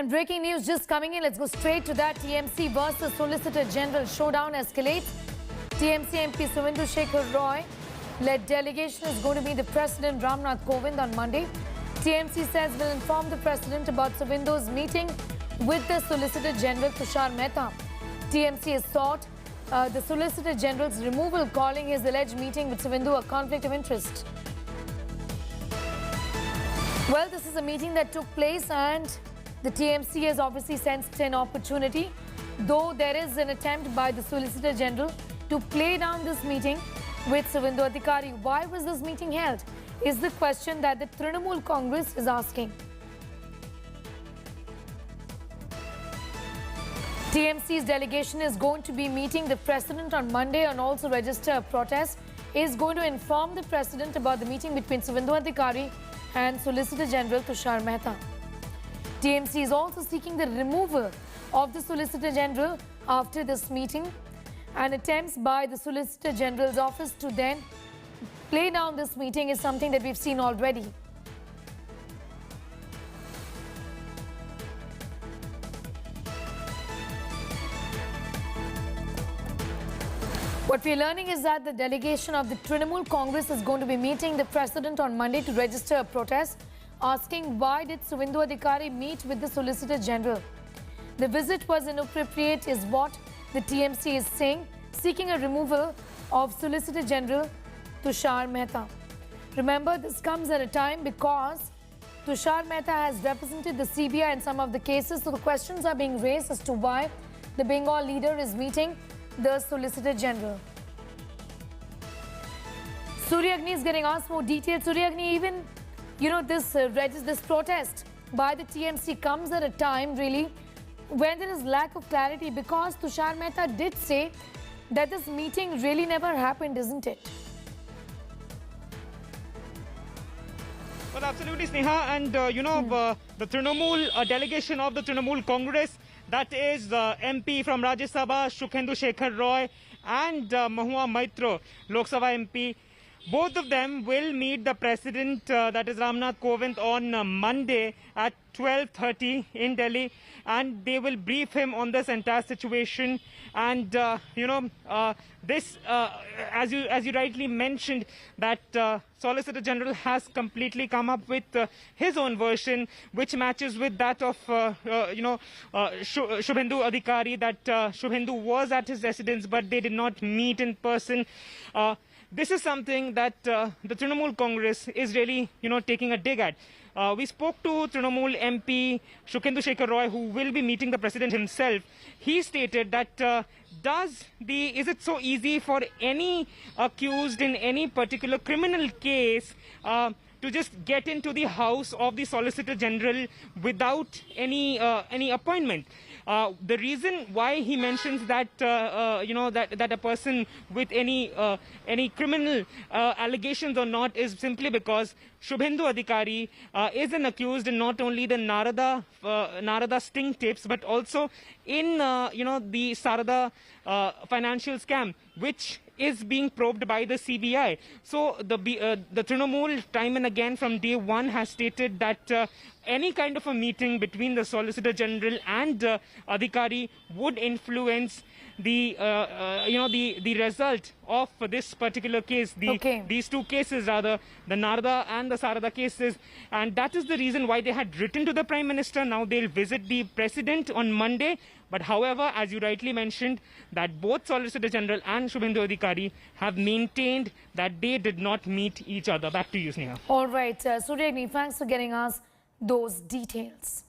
And breaking news just coming in. Let's go straight to that. TMC versus Solicitor General showdown escalates. TMC MP Suvendu Shekhar Roy led delegation is going to meet the President Ramnath Kovind on Monday. TMC says will inform the President about Suvendu's meeting with the Solicitor General Tushar Mehta. TMC has sought the Solicitor General's removal, calling his alleged meeting with Suvendu a conflict of interest. Well, this is a meeting that took place and the TMC has obviously sensed an opportunity, though there is an attempt by the Solicitor General to play down this meeting with Suvendu Adhikari. Why was this meeting held? Is the question that the Trinamool Congress is asking. TMC's delegation is going to be meeting the President on Monday and also register a protest. Is going to inform the President about the meeting between Suvendu Adhikari and Solicitor General Tushar Mehta. TMC is also seeking the removal of the Solicitor General after this meeting, and attempts by the Solicitor General's office to then play down this meeting is something that we've seen already. What we're learning is that the delegation of the Trinamool Congress is going to be meeting the President on Monday to register a protest, asking why did Suvendu Adhikari meet with the Solicitor General. The visit was inappropriate is what the TMC is saying, seeking a removal of Solicitor General Tushar Mehta. Remember, this comes at a time because Tushar Mehta has represented the CBI in some of the cases, so the questions are being raised as to why the Bengal leader is meeting the Solicitor General. Surya Agni is getting asked more details. Surya Agni, even this protest by the TMC comes at a time really when there is lack of clarity, because Tushar Mehta did say that this meeting really never happened, isn't it? Well, absolutely, Sneha. And, the Trinamool delegation of the Trinamool Congress, that is MP from Rajya Sabha, Sukhendu Shekhar Roy, and Mahua Maitro, Lok Sabha MP. Both of them will meet the President, that is Ramnath Kovind, on Monday at 12:30 in Delhi, and they will brief him on this entire situation. And this, as you rightly mentioned, that Solicitor General has completely come up with his own version, which matches with that of Shubhendu Adhikari, that Shubhendu was at his residence, but they did not meet in person. This is something that the Trinamool Congress is really, taking a dig at. We spoke to Trinamool MP Sukhendu Shekhar Roy, who will be meeting the President himself. He stated that is it so easy for any accused in any particular criminal case to just get into the house of the Solicitor General without any appointment? The reason why he mentions that that a person with any criminal allegations or not is simply because Shubhendu Adhikari is an accused in not only the Narada sting tapes, but also in the Sarada financial scam, which is being probed by the CBI. So the Trinamool time and again from day one has stated that any kind of a meeting between the Solicitor General and Adhikari would influence the result of this particular case. These two cases, rather, the Narada and the Sarada cases, and that is the reason why they had written to the Prime Minister. Now they'll visit the President on Monday. But however, as you rightly mentioned, that both Solicitor General and Shubhendu Adhikari have maintained that they did not meet each other. Back to you, Sneha. All right, Surya Agni, thanks for getting us those details.